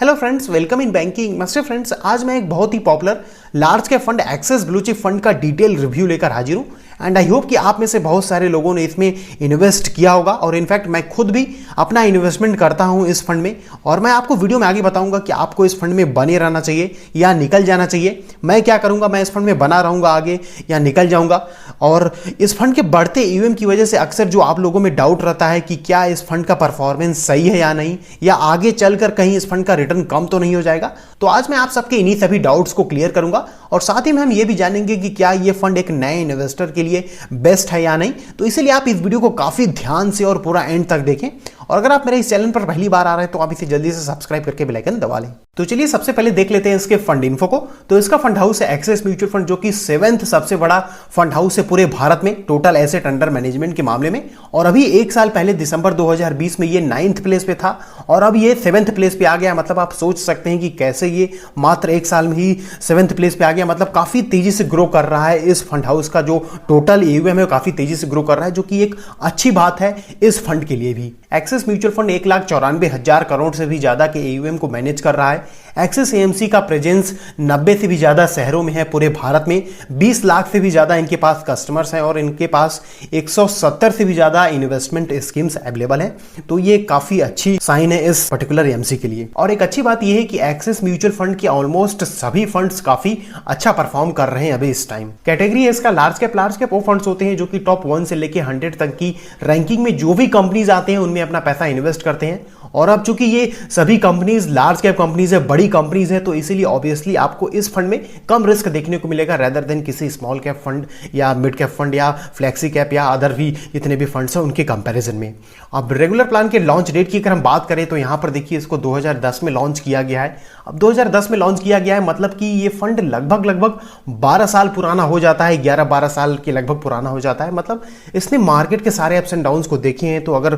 Hello friends, welcome in banking master. Friends, आज मैं एक बहुत ही popular large cap fund Axis blue chip fund का डिटेल रिव्यू लेकर हाजिर हूं एंड आई होप कि आप में से बहुत सारे लोगों ने इसमें इन्वेस्ट किया होगा और इनफैक्ट मैं खुद भी अपना इन्वेस्टमेंट करता हूं इस फंड में और मैं आपको वीडियो में आगे बताऊंगा कि आपको इस फंड में बने रहना चाहिए या निकल जाना चाहिए। मैं क्या करूंगा, मैं इस फंड में बना रहूंगा आगे या निकल जाऊंगा। और इस फंड के बढ़ते ईवीएम की वजह से अक्सर जो आप लोगों में डाउट रहता है कि क्या इस फंड का परफॉर्मेंस सही है या नहीं, या आगे चलकर कहीं इस फंड का रिटर्न कम तो नहीं हो जाएगा, तो आज मैं आप सबके इन्हीं सभी डाउट्स को क्लियर करूंगा और साथ ही में हम ये भी जानेंगे कि क्या ये फंड एक नए इन्वेस्टर के लिए बेस्ट है या नहीं। तो इसीलिए आप इस वीडियो को काफी ध्यान से और पूरा एंड तक देखें और अगर आप मेरे इस चैनल पर पहली बार आ रहे हैं तो आप इसे जल्दी से सब्सक्राइब करके बेल आइकन दबा लें। तो चलिए सबसे पहले देख लेते हैं इसके फंड इन्फो को। तो इसका फंड हाउस है एक्सेस म्यूचुअल फंड, जो कि 7th सबसे बड़ा फंड हाउस है पूरे भारत में टोटल एसेट अंडर मैनेजमेंट के मामले में। और अभी एक साल पहले दिसंबर 2020 में ये 9th प्लेस पे था और अब ये 7th प्लेस पे आ गया। मतलब आप सोच सकते हैं कि कैसे ये मात्र एक साल में ही 7th प्लेस पे आ गया। मतलब काफी तेजी से ग्रो कर रहा है इस फंड हाउस का जो टोटल एयूएम है, काफी तेजी से ग्रो कर रहा है, जो कि एक अच्छी बात है इस फंड के लिए भी। एक्सेस म्यूचुअल फंड 1,94,000 करोड़ से भी ज्यादा के एयूएम को मैनेज कर रहा है। एक्सेस एएमसी का प्रेजेंस 90 से भी ज्यादा शहरों में है पूरे भारत में। 20 लाख से भी ज्यादा इनके पास कस्टमर्स हैं और इनके पास 170 से भी ज्यादा इन्वेस्टमेंट स्कीम्स अवेलेबल हैं। तो ये काफी अच्छी साइन है इस पर्टिकुलर एएमसी के लिए। और एक अच्छी बात यह है कि एक्सेस म्यूचुअल फंड के ऑलमोस्ट सभी फंड्स काफी अच्छा परफॉर्म कर रहे हैं अभी इस टाइम। कैटेगरी है इसका लार्ज कैप। वो फंड्स होते हैं जो कि टॉप 1 से लेके 100 तक की रैंकिंग में जो भी कंपनीज आते हैं उनमें अपना पैसा इन्वेस्ट करते हैं। और अब चूंकि ये सभी कंपनीज लार्ज कैप कंपनीज है, बड़ी कंपनीज है, तो इसीलिए ऑब्वियसली आपको इस फंड में कम रिस्क देखने को मिलेगा रेदर देन किसी स्मॉल कैप फंड या मिड कैप फंड या फ्लैक्सी कैप या अदर भी जितने भी फंड्स हैं उनके कंपैरिजन में। अब रेगुलर प्लान के लॉन्च डेट की अगर हम बात करें तो यहां पर देखिए इसको 2010 में लॉन्च किया गया है। अब 2010 में लॉन्च किया गया है मतलब कि ये फंड लगभग 12 साल पुराना हो जाता है, 11-12 साल के लगभग पुराना हो जाता है। मतलब इसने मार्केट के सारे अप्स एंड डाउन्स को देखे हैं। तो अगर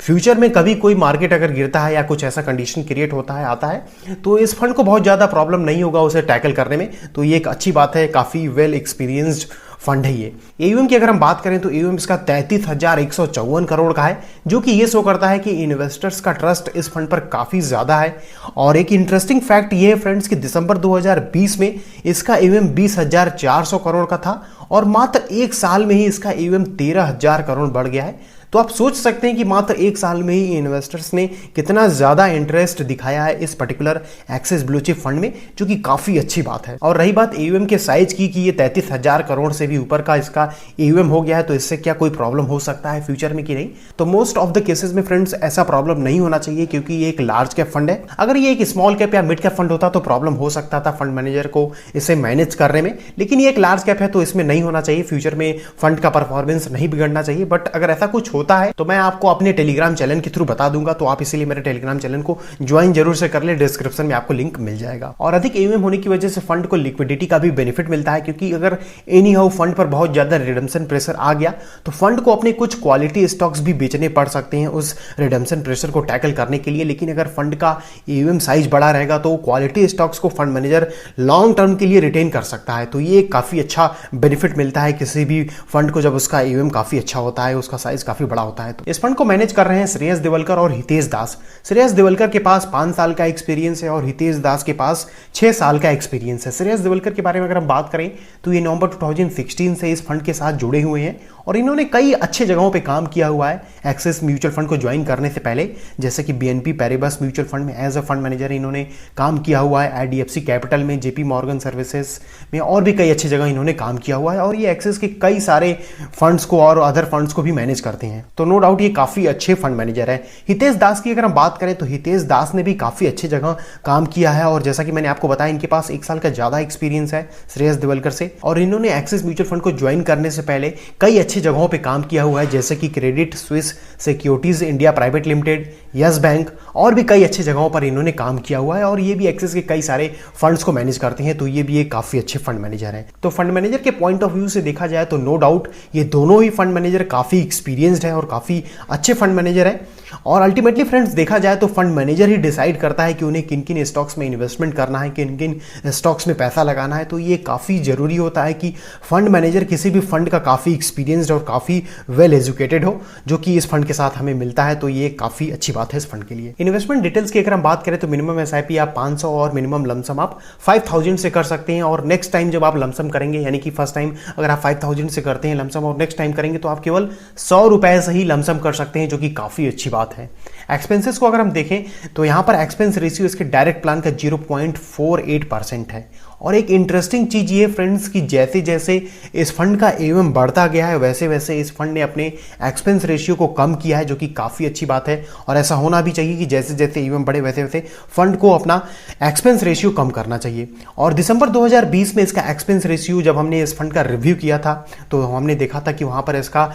फ्यूचर में कभी कोई मार्केट अगर गिरता है या कुछ ऐसा कंडीशन क्रिएट होता है आता है तो इस फंड को बहुत ज्यादा प्रॉब्लम नहीं होगा उसे टैकल करने में। तो ये एक अच्छी बात है, काफी वेल एक्सपीरियंस्ड फंड है ये। एयूएम की अगर हम बात करें तो एयूएम इसका 33,154 करोड़ का है, जो कि ये शो करता है कि इन्वेस्टर्स का ट्रस्ट इस फंड पर काफी ज्यादा है। और एक इंटरेस्टिंग फैक्ट ये है फ्रेंड्स कि दिसंबर 2020 में इसका एयूएम 20,400 करोड़ का था और मात्र एक साल में ही इसका एयूएम 13,000 करोड़ बढ़ गया है। तो आप सोच सकते हैं कि मात्र एक साल में ही इन्वेस्टर्स ने कितना ज्यादा इंटरेस्ट दिखाया है इस particular Axis blue chip fund में, जो कि काफी अच्छी बात है। और रही बात एयूएम के साइज की कि ये 33,000 करोड़ से भी ऊपर का इसका एयूएम हो गया है, तो इससे क्या कोई प्रॉब्लम हो सकता है फ्यूचर में कि नहीं? तो मोस्ट ऑफ द केसेस में फ्रेंड्स ऐसा प्रॉब्लम नहीं होना चाहिए, क्योंकि ये एक लार्ज कैप फंड है। अगर ये एक स्मॉल कैप या मिड कैप फंड होता तो प्रॉब्लम हो सकता था फंड मैनेजर को इसे मैनेज करने में, लेकिन ये एक लार्ज कैप है तो इसमें नहीं होना चाहिए। फ्यूचर में फंड का परफॉर्मेंस नहीं बिगड़ना चाहिए। बट अगर ऐसा कुछ होता है तो मैं आपको अपने टेलीग्राम चैनल के थ्रू बता दूंगा, तो आप इसीलिए मेरे टेलीग्राम चैनल को ज्वाइन जरूर से कर ले, डिस्क्रिप्शन में आपको लिंक मिल जाएगा। और अधिक एयूएम होने की वजह से फंड को लिक्विडिटी का भी बेनिफिट मिलता है, क्योंकि अगर एनी हाउ फंड पर बहुत ज्यादा रिडम्पशन प्रेशर आ गया तो फंड को अपने कुछ क्वालिटी स्टॉक्स भी बेचने पड़ सकते हैं उस रिडम्पशन प्रेशर को टैकल करने के लिए। लेकिन अगर फंड का एयूएम साइज बड़ा रहेगा तो क्वालिटी स्टॉक्स को फंड मैनेजर लॉन्ग टर्म के लिए रिटेन कर सकता है। तो ये काफी अच्छा बेनिफिट मिलता है किसी भी फंड को जब उसका एयूएम काफी अच्छा होता है, उसका साइज काफी बड़ा होता है। तो इस फंड को मैनेज कर रहे हैं श्रेयस देवलकर और हितेश दास। श्रेयस देवलकर के पास 5 साल का एक्सपीरियंस है और हितेश दास के पास 6 साल का एक्सपीरियंस है। श्रेयस देवलकर के बारे में अगर हम बात करें तो ये नवंबर 2016 से इस फंड के साथ जुड़े हुए हैं और इन्होंने कई अच्छे जगहों पे काम किया हुआ है एक्सेस म्यूचुअल फंड को ज्वाइन करने से पहले, जैसे कि बीएनपी पैरिबस म्यूचुअल फंड में एज अ फंड मैनेजर इन्होंने काम किया हुआ है, आईडीएफसी कैपिटल में, जेपी मॉर्गन सर्विसेज में और भी कई अच्छी जगह इन्होंने काम किया हुआ है। और ये एक्सेस के कई सारे फंड्स को और अदर फंड्स को भी मैनेज करते हैं। तो नो डाउट ये काफी अच्छे फंड मैनेजर है। हितेश दास की अगर हम बात करें तो हितेश दास ने भी काफी अच्छी जगह काम किया है और जैसा कि मैंने आपको बताया इनके पास 1 साल का ज्यादा एक्सपीरियंस है श्रेयस देवलकर से। और इन्होंने एक्सेस म्यूचुअल फंड को ज्वाइन करने से पहले कई अच्छी जगहों पे काम किया हुआ है, जैसे कि Credit Suisse securities India private limited, yes bank और भी कई अच्छी जगहों पर इन्होंने काम किया हुआ है। और ये भी एक्सेस के कई सारे फंड्स को मैनेज करते हैं, तो ये भी एक काफी अच्छे फंड मैनेजर है। तो फंड मैनेजर के पॉइंट ऑफ व्यू से देखा जाए तो नो डाउट ये दोनों ही फंड मैनेजर काफी एक्सपीरियंस्ड है और काफी अच्छे फंड मैनेजर है। और अल्टीमेटली फ्रेंड्स देखा जाए तो फंड मैनेजर ही डिसाइड करता है कि उन्हें किन किन स्टॉक्स में इन्वेस्टमेंट करना है, किन किन स्टॉक्स में पैसा लगाना है। तो ये काफी जरूरी होता है कि फंड मैनेजर किसी भी फंड का काफी एक्सपीरियंस्ड और काफी वेल एजुकेटेड हो, जो कि इस फंड के साथ हमें मिलता है। तो ये काफी अच्छी बात है इस फंड के लिए। इन्वेस्टमेंट डिटेल्स की अगर हम बात करें तो मिनिमम एसआईपी आप 500 और मिनिमम लमसम आप 5000 से कर सकते हैं। और नेक्स्ट टाइम जब आप लमसम करेंगे, यानी कि फर्स्ट टाइम अगर आप 5000 से करते हैं लमसम और नेक्स्ट टाइम करेंगे तो आप केवल 100 रुपए से ही लमसम कर सकते हैं, जो कि काफी अच्छी बात है। एक्सपेंसेस को अगर हम देखें तो यहां पर एक्सपेंस रेशियो इसके डायरेक्ट प्लान का 0.48% है। और एक इंटरेस्टिंग चीज ये फ्रेंड्स कि जैसे जैसे इस फंड का एवं बढ़ता गया है वैसे वैसे इस फंड ने अपने एक्सपेंस रेशियो को कम किया है, जो कि काफी अच्छी बात है। और ऐसा होना भी चाहिए कि जैसे जैसे एवं बढ़े वैसे वैसे फंड को अपना एक्सपेंस रेशियो कम करना चाहिए। और दिसंबर 2020 में इसका एक्सपेंस रेशियो जब हमने इस फंड का रिव्यू किया था तो हमने देखा था कि वहां पर इसका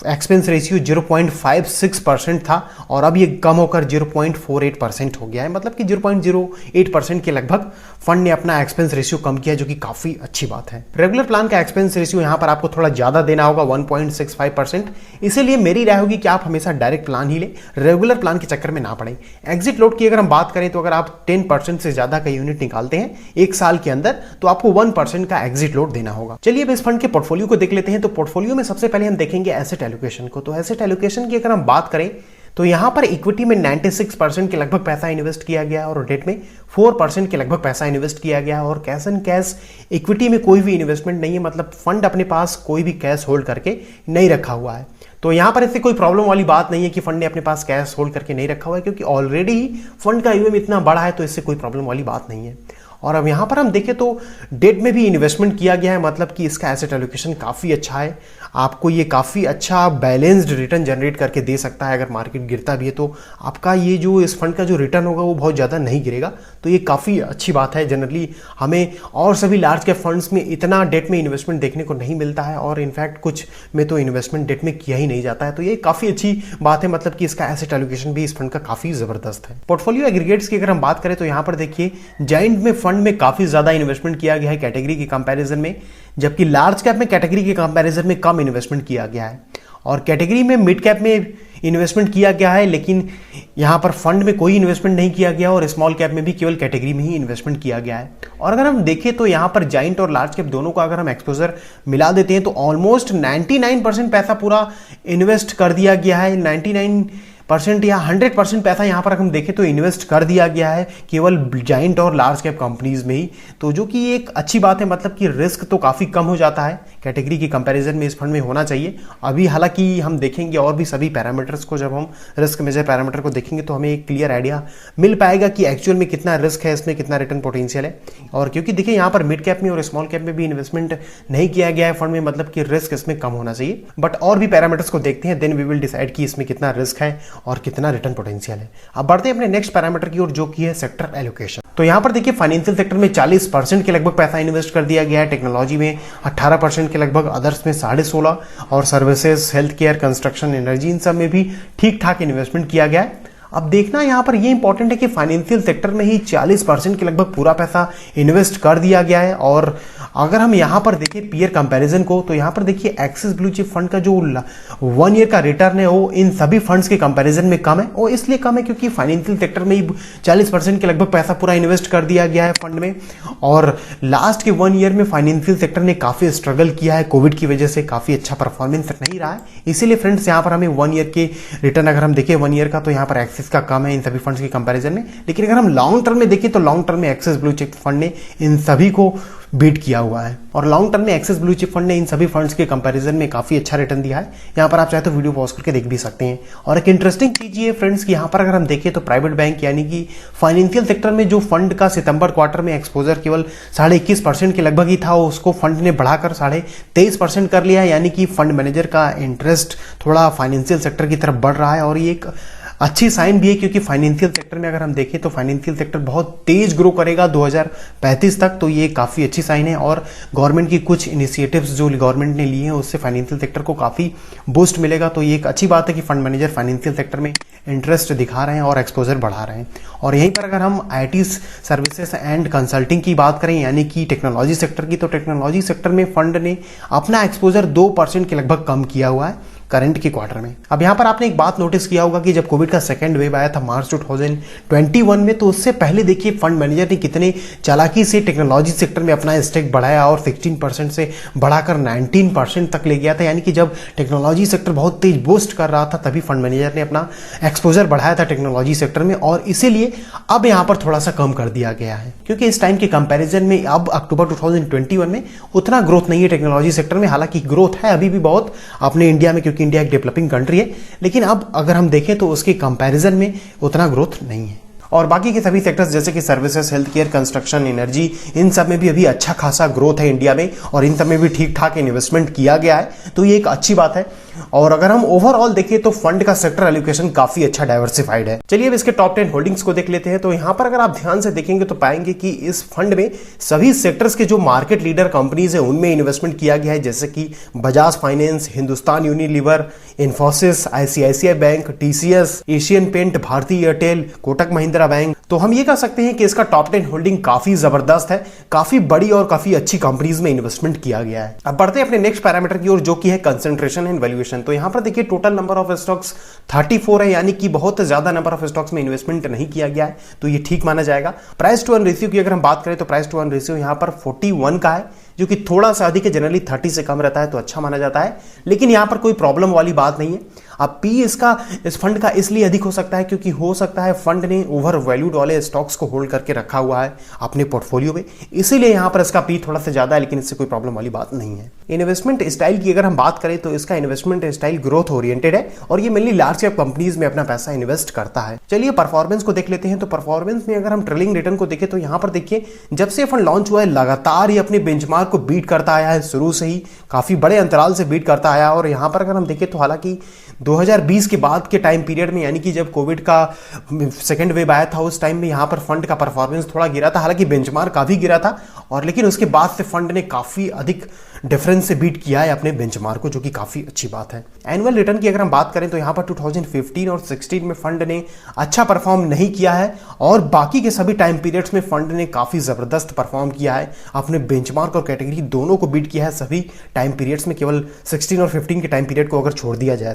एक्सपेंस रेशियो 0.56% था और अब ये कम होकर 0.48% हो गया है। मतलब कि 0.08% के लगभग फंड ने अपना एक्सपेंस रेशियो कम किया, जो कि काफी अच्छी बात है। रेगुलर प्लान का एक्सपेंस रेशियो यहां पर आपको थोड़ा ज्यादा देना होगा 1.65%। इसीलिए मेरी राय होगी कि आप हमेशा डायरेक्ट प्लान ही लें, रेगुलर प्लान के चक्कर में ना पड़े। एग्जिट लोड की अगर हम बात करें तो अगर आप 10% से ज्यादा का यूनिट निकालते हैं एक साल के अंदर तो आपको 1% का एग्जिट लोड देना होगा। चलिए अब इस फंड के पोर्टफोलियो को देख लेते हैं। तो पोर्टफोलियो में सबसे पहले हम देखेंगे एसेट एलोकेशन को। तो एसेट एलोकेशन की अगर हम बात करें तो यहां पर इक्विटी में 96% के लगभग पैसा इन्वेस्ट किया गया है और डेट में 4% के लगभग पैसा इन्वेस्ट किया गया है। और कैश एंड कैश इक्विटी में कोई भी इन्वेस्टमेंट नहीं है, मतलब फंड अपने पास कोई भी कैश होल्ड करके नहीं रखा हुआ है। तो यहां पर इससे कोई प्रॉब्लम वाली बात नहीं है कि फंड ने अपने पास कैश होल्ड करके नहीं रखा हुआ है, क्योंकि ऑलरेडी फंड का ईवीएम इतना बड़ा है तो इससे कोई प्रॉब्लम वाली बात नहीं है। और अब यहां पर हम देखें तो डेट में भी इन्वेस्टमेंट किया गया है, मतलब कि इसका एसेट एलोकेशन काफी अच्छा है। आपको ये काफी अच्छा बैलेंस्ड रिटर्न जनरेट करके दे सकता है। अगर मार्केट गिरता भी है तो आपका ये जो इस फंड का जो रिटर्न होगा वो बहुत ज्यादा नहीं गिरेगा, तो ये काफी अच्छी बात है। जनरली हमें और सभी लार्ज कैप फंड्स में इतना डेट में इन्वेस्टमेंट देखने को नहीं मिलता है और इनफैक्ट कुछ में तो इन्वेस्टमेंट डेट में किया ही नहीं जाता है, तो ये काफी अच्छी बात है। मतलब कि इसका एसेट एलोकेशन भी इस फंड का काफी जबरदस्त है। पोर्टफोलियो एग्रीगेट्स की अगर हम बात करें तो यहां पर देखिए जायंट में फंड में काफी ज्यादा इन्वेस्टमेंट किया गया है कैटेगरी के कंपैरिजन में, जबकि लार्ज कैप में कैटेगरी के कंपैरिजन में कम इन्वेस्टमेंट किया गया है। और कैटेगरी में मिड कैप में इन्वेस्टमेंट किया गया है, लेकिन यहां पर फंड में कोई इन्वेस्टमेंट नहीं किया गया और स्मॉल कैप में भी केवल कैटेगरी में ही इन्वेस्टमेंट किया गया है। और अगर हम देखें तो यहां पर जायंट और लार्ज कैप दोनों का अगर हम एक्सपोजर मिला देते हैं तो ऑलमोस्ट 99% पैसा पूरा इन्वेस्ट कर दिया गया है। 99% या 100% पैसा यहां पर हम देखें तो इन्वेस्ट कर दिया गया है केवल जायंट और लार्ज कैप कंपनीज में ही, तो जो कि एक अच्छी बात है। मतलब कि रिस्क तो काफी कम हो जाता है कैटेगरी की कंपैरिजन में, इस फंड में होना चाहिए। अभी हालांकि हम देखेंगे और भी सभी पैरामीटर्स को, जब हम रिस्क मेजर पैरामीटर को देखेंगे तो हमें एक क्लियर आइडिया मिल पाएगा कि एक्चुअल में कितना रिस्क है, इसमें कितना रिटर्न पोटेंशियल है। और क्योंकि देखिए यहाँ पर मिड कैप में और स्मॉल कैप में भी इन्वेस्टमेंट नहीं किया गया है फंड में, मतलब कि रिस्क इसमें कम होना चाहिए। बट और भी पैरामीटर्स को देखते हैं, देन वी विल डिसाइड कि इसमें कितना रिस्क है और कितना रिटर्न पोटेंशियल है। अब बढ़ते हैं अपने नेक्स्ट पैरामीटर की ओर, जो कि है सेक्टर एलोकेशन। तो यहां पर देखिए फाइनेंशियल सेक्टर में 40% के लगभग पैसा इन्वेस्ट कर दिया गया है, टेक्नोलॉजी में 18% के लगभग, अदर्स में 16.5% और services, health care, construction, energy, इन सब में भी ठीक ठाक इन्वेस्टमेंट किया गया है। अब देखना यहां पर ये इंपॉर्टेंट है कि फाइनेंशियल सेक्टर में ही 40% के लगभग पूरा पैसा इन्वेस्ट कर दिया गया है। और अगर हम यहां पर देखें पीयर कंपैरिजन को तो यहां पर देखिए एक्सिस ब्लू चिप फंड का जो 1 ईयर का रिटर्न है वो इन सभी फंड्स के कंपैरिजन में कम है। और इसलिए कम है क्योंकि फाइनेंशियल सेक्टर में ही 40% के लगभग पैसा पूरा इन्वेस्ट कर दिया गया है फंड में। और लास्ट के 1 ईयर में फाइनेंशियल सेक्टर ने काफी स्ट्रगल किया है, कोविड की वजह से काफी अच्छा परफॉर्मेंस नहीं रहा है। इसीलिए फ्रेंड्स यहां पर हमें 1 ईयर के रिटर्न अगर हम देखें 1 ईयर का तो यहां पर एक्सिस का कम है इन सभी फंड्स के कंपैरिजन में। लेकिन अगर हम लॉन्ग टर्म में देखें तो लॉन्ग टर्म में एक्सिस ब्लू चिप फंड ने इन सभी को बीट किया हुआ है और लॉन्ग टर्म में एक्सिस ब्लू चिप फंड ने इन सभी फंड्स के कंपैरिजन में काफी अच्छा रिटर्न दिया है। यहां पर आप चाहे तो वीडियो पॉज करके देख भी सकते हैं। और एक इंटरेस्टिंग चीज ये फ्रेंड्स कि यहां पर अगर हम देखें तो प्राइवेट बैंक यानी कि फाइनेंशियल सेक्टर में जो फंड का सितंबर क्वार्टर में एक्सपोजर केवल 21.5% के लगभग ही था, उसको फंड ने बढ़ाकर 23.5% कर लिया है। यानी कि फंड मैनेजर का इंटरेस्ट थोड़ा फाइनेंशियल सेक्टर की तरफ बढ़ रहा है और ये एक अच्छी साइन भी है, क्योंकि फाइनेंशियल सेक्टर में अगर हम देखें तो फाइनेंशियल सेक्टर बहुत तेज ग्रो करेगा 2035 तक, तो ये काफी अच्छी साइन है। और गवर्नमेंट की कुछ इनिशिएटिव्स जो गवर्नमेंट ने लिए हैं उससे फाइनेंशियल सेक्टर को काफी बूस्ट मिलेगा, तो ये एक अच्छी बात है कि फंड मैनेजर फाइनेंशियल सेक्टर में इंटरेस्ट दिखा रहे हैं और एक्सपोजर बढ़ा रहे हैं। और यहीं पर अगर हम आईटी सर्विसेज एंड कंसल्टिंग की बात करें यानी कि टेक्नोलॉजी सेक्टर की, तो टेक्नोलॉजी सेक्टर में फंड ने अपना एक्सपोजर 2% के लगभग कम किया हुआ है। करंट के क्वार्टर में। अब यहाँ पर आपने एक बात नोटिस किया होगा कि जब कोविड का सेकंड वेव आया था मार्च 2021 में, तो उससे पहले देखिए फंड मैनेजर ने कितने चालाकी से टेक्नोलॉजी सेक्टर में अपना स्टेक बढ़ाया और 16% से बढ़ाकर 19% तक ले गया था। यानी कि जब टेक्नोलॉजी सेक्टर बहुत तेज बूस्ट कर रहा था तभी फंड मैनेजर ने अपना एक्सपोजर बढ़ाया था टेक्नोलॉजी सेक्टर में, और इसीलिए अब यहाँ पर थोड़ा सा कम कर दिया गया है, क्योंकि इस टाइम के कंपैरिजन में अब अक्टूबर 2021 में उतना ग्रोथ नहीं है टेक्नोलॉजी सेक्टर में। हालांकि ग्रोथ है अभी भी बहुत अपने इंडिया में, क्योंकि इंडिया एक डेवलपिंग कंट्री है, लेकिन अब अगर हम देखें तो उसके कंपैरिजन में उतना ग्रोथ नहीं है। और बाकी के सभी सेक्टर्स जैसे कि services, health care, construction, energy, इन सब में भी अभी अच्छा खासा ग्रोथ है इंडिया में, और इन सब में भी ठीक ठाक इन्वेस्टमेंट किया गया है, तो ये एक अच्छी बात है। और अगर हम ओवरऑल देखें तो फंड का सेक्टर एलोकेशन काफी अच्छा डाइवर्सिफाइड है। चलिए अब इसके टॉप 10 होल्डिंग्स को देख लेते हैं। तो यहां पर अगर आप ध्यान से देखेंगे तो पाएंगे कि इस फंड में सभी सेक्टर्स के जो मार्केट लीडर कंपनीज है उनमें इन्वेस्टमेंट किया गया है, जैसे कि Bajaj finance, Hindustan Unilever, Infosys, ICICI bank, TCS, Asian paint, Bhartiya Airtel, Kotak Mahindra bank. तो हम ये कह सकते हैं कि इसका टॉप 10 होल्डिंग काफी जबरदस्त है, काफी बड़ी और काफी अच्छी कंपनीज में इन्वेस्टमेंट किया गया है। अब बढ़ते हैं अपने नेक्स्ट पैरामीटर की ओर, जो कि है कंसंट्रेशन एंड वैल्यूएशन। तो यहां पर देखिए टोटल नंबर ऑफ स्टॉक्स 34 है, यानी कि बहुत ज्यादा नंबर ऑफ स्टॉक्स में इन्वेस्टमेंट नहीं किया गया है, तो ये ठीक माना जाएगा। प्राइस टू अर्न रेशियो की अगर हम बात करें तो प्राइस टू अर्न रेशियो यहां पर 41 का है, जो कि थोड़ा सा अधिक है, जनरली 30 से कम रहता है तो अच्छा माना जाता है, लेकिन यहां पर कोई प्रॉब्लम वाली बात नहीं है। अब पी इसका इस फंड का इसलिए अधिक हो सकता है क्योंकि हो सकता है फंड ने ओवर वैल्यूड वाले स्टॉक्स को होल्ड करके रखा हुआ है अपने पोर्टफोलियो में, इसीलिए यहां पर इसका पी थोड़ा सा ज्यादा है, लेकिन इससे कोई प्रॉब्लम वाली बात नहीं है। इन्वेस्टमेंट स्टाइल की अगर हम बात करें तो इसका इन्वेस्टमेंट स्टाइल ग्रोथ ओरिएंटेड है, और ये मेनली लार्ज कैप कंपनीज में अपना पैसा इन्वेस्ट करता है। चलिए परफॉर्मेंस को देख लेते हैं। तो परफॉर्मेंस में अगर हम ट्रेलिंग रिटर्न को देखें तो यहां पर देखिए जब से फंड लॉन्च हुआ है लगातार ही अपने बेंचमार्क को बीट करता आया है, शुरू से ही काफी बड़े अंतराल से बीट करता आया। और यहां पर अगर हम देखें तो हालांकि 2020 के बाद के टाइम पीरियड में, यानी कि जब कोविड का सेकंड वेव आया था, उस टाइम में यहां पर फंड का परफॉर्मेंस थोड़ा गिरा था, हालांकि बेंचमार्क काफी गिरा था, और लेकिन उसके बाद से फंड ने काफी अधिक डिफरेंस से बीट किया है अपने बेंचमार्क को, जो कि काफी अच्छी बात है। एनुअल रिटर्न की अगर हम बात करें तो यहां पर 2015 और 16 में फंड ने अच्छा परफॉर्म नहीं किया है, और बाकी के सभी टाइम पीरियड्स में फंड ने काफी जबरदस्त परफॉर्म किया है, अपने बेंचमार्क और कैटेगरी दोनों को बीट किया है सभी टाइम पीरियड्स में, केवल 16 और 15 के टाइम पीरियड को अगर छोड़ दिया जाए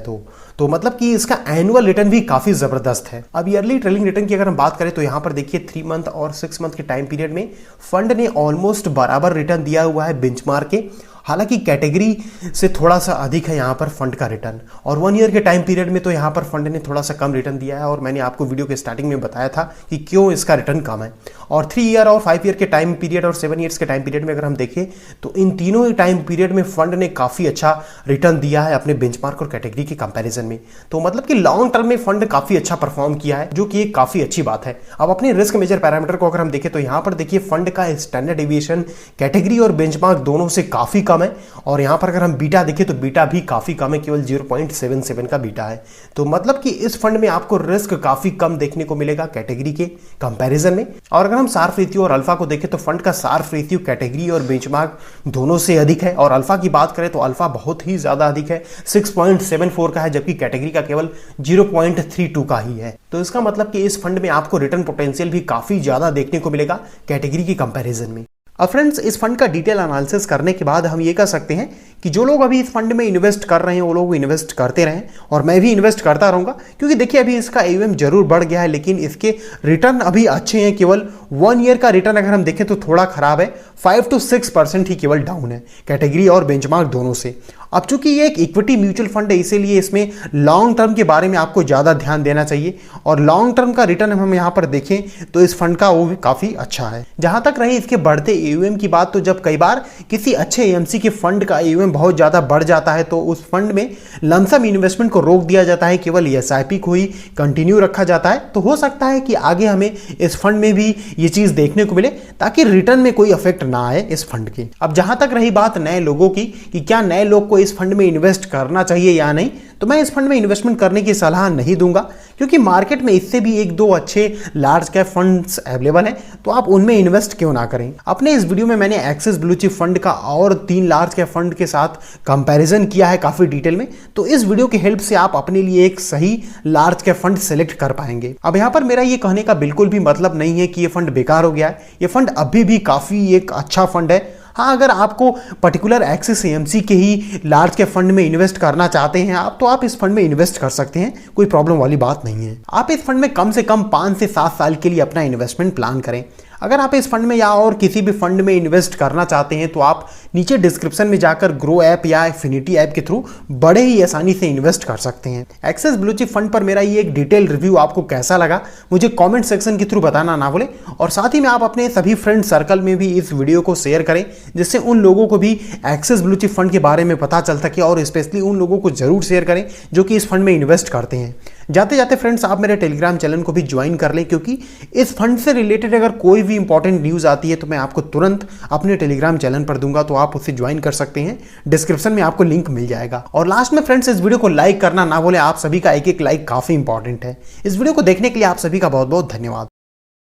तो मतलब कि इसका एनुअल रिटर्न भी काफी जबरदस्त है। अब ईयरली ट्रेलिंग रिटर्न की अगर हम बात करें तो यहां पर देखिए 3 मंथ और 6 मंथ के टाइम पीरियड में फंड ने ऑलमोस्ट बराबर रिटर्न दिया हुआ है बेंचमार्क के, हालांकि कैटेगरी से थोड़ा सा अधिक है यहां पर फंड का रिटर्न, और 1 ईयर के टाइम पीरियड में तो यहां पर फंड ने थोड़ा सा कम रिटर्न दिया है, और मैंने आपको वीडियो के स्टार्टिंग में बताया था कि क्यों इसका रिटर्न कम है। और 3 ईयर और 5 ईयर के टाइम पीरियड और 7 ईयर्स के टाइम पीरियड में अगर हम देखें तो इन तीनों ही टाइम पीरियड में फंड ने काफी अच्छा रिटर्न दिया है अपने बेंचमार्क और कैटेगरी के कंपैरिजन में। तो मतलब कि लॉन्ग टर्म में फंड काफी अच्छा परफॉर्म किया है, जो कि एक काफी अच्छी बात है। अब अपने रिस्क मेजर पैरामीटर को अगर हम देखें तो यहां पर देखिए फंड का स्टैंडर्ड डेविएशन कैटेगरी और बेंचमार्क दोनों से काफी कम है, और यहां पर अगर हम बीटा देखें तो बीटा भी काफी कम है, केवल 0.77 का बीटा है। तो मतलब कि इस फंड में आपको रिस्क काफी कम देखने को मिलेगा कैटेगरी के कंपैरिजन में। और अगर हम सार्फ रेशियो और अल्फा को देखें तो फंड का सार्फ रेशियो कैटेगरी और बेंचमार्क दोनों से अधिक है, और अल्फा की बात करें तो अल्फा बहुत ही ज्यादा अधिक है, 6.74 का है, जबकि कैटेगरी का केवल 0.32 का ही है। तो इसका मतलब कि इस फंड में आपको रिटर्न पोटेंशियल भी काफी ज्यादा देखने को मिलेगा कैटेगरी की कंपैरिजन में। अब फ्रेंड्स इस फंड का डिटेल एनालिसिस करने के बाद हम ये कह सकते हैं कि जो लोग अभी इस फंड में इन्वेस्ट कर रहे हैं वो लोग इन्वेस्ट करते रहें, और मैं भी इन्वेस्ट करता रहूंगा, क्योंकि देखिए अभी इसका AUM जरूर बढ़ गया है, लेकिन इसके रिटर्न अभी अच्छे हैं। केवल 1 ईयर का रिटर्न अगर हम देखें तो थोड़ा खराब है, 5 to 6% ही केवल डाउन है कैटेगरी और बेंचमार्क दोनों से। अब चूंकि ये एक इक्विटी म्यूचुअल फंड है, इसीलिए इसमें लॉन्ग टर्म के बारे में आपको ज्यादा ध्यान देना चाहिए, और लॉन्ग टर्म का रिटर्न हम यहां पर देखें तो इस फंड का वो भी काफी अच्छा है। जहां तक रही इसके बढ़ते AUM की बात, तो जब कई बार किसी अच्छे AMC के फंड का AUM बहुत ज्यादा बढ़ जाता है तो उस फंड में लमसम इन्वेस्टमेंट को रोक दिया जाता है, केवल SIP को ही कंटिन्यू रखा जाता है। तो हो सकता है कि आगे हमें इस फंड में भी ये चीज देखने को मिले, ताकि रिटर्न में कोई इफेक्ट ना आए इस फंड के। अब जहां तक रही बात नए लोगों की कि क्या नए लोग को इस फंड में इन्वेस्ट करना चाहिए या नहीं, तो मैं इस फंड में इन्वेस्टमेंट करने की सलाह नहीं दूंगा, क्योंकि मार्केट में इससे भी 1-2 अच्छे लार्ज कैप फंड्स अवेलेबल हैं, तो आप उनमें इन्वेस्ट क्यों ना करें। अपने इस वीडियो में मैंने एक्सिस ब्लू चिप फंड का और 3 लार्ज कैप फंड के साथ कंपैरिजन किया है काफी डिटेल में, तो इस वीडियो की हेल्प से आप अपने लिए एक सही लार्ज कैप फंड सेलेक्ट कर पाएंगे। अब यहां पर मेरा ये कहने का बिल्कुल भी मतलब नहीं है कि ये फंड बेकार हो गया है, ये फंड अभी भी काफी एक अच्छा फंड है। हाँ, अगर आपको पर्टिकुलर एक्सिस एएमसी के ही लार्ज कैप फंड में इन्वेस्ट करना चाहते हैं आप, तो आप इस फंड में इन्वेस्ट कर सकते हैं, कोई प्रॉब्लम वाली बात नहीं है। आप इस फंड में कम से कम 5 से 7 साल के लिए अपना इन्वेस्टमेंट प्लान करें। अगर आप इस फंड में या और किसी भी फंड में इन्वेस्ट करना चाहते हैं तो आप नीचे डिस्क्रिप्शन में जाकर ग्रो ऐप या एफिनिटी ऐप के थ्रू बड़े ही आसानी से इन्वेस्ट कर सकते हैं। एक्सिस ब्लू चिप फंड पर मेरा ये एक डिटेल रिव्यू आपको कैसा लगा मुझे कमेंट सेक्शन के थ्रू बताना ना भूलें, और साथ ही में आप अपने सभी फ्रेंड सर्कल में भी इस वीडियो को शेयर करें, जिससे उन लोगों को भी एक्सिस ब्लू चिप फंड के बारे में पता चल सके, और स्पेशली उन लोगों को जरूर शेयर करें जो कि इस फंड में इन्वेस्ट करते हैं। जाते जाते फ्रेंड्स आप मेरे टेलीग्राम चैनल को भी ज्वाइन कर लें, क्योंकि इस फंड से रिलेटेड अगर कोई भी इंपॉर्टेंट न्यूज़ आती है तो मैं आपको तुरंत अपने टेलीग्राम चैनल पर दूंगा, तो आप उसे ज्वाइन कर सकते हैं। डिस्क्रिप्शन में आपको लिंक मिल जाएगा। और लास्ट में फ्रेंड्स इस वीडियो को लाइक करना ना भूलें, आप सभी का एक एक लाइक काफ़ी इंपॉर्टेंट है। इस वीडियो को देखने के लिए आप सभी का बहुत बहुत धन्यवाद।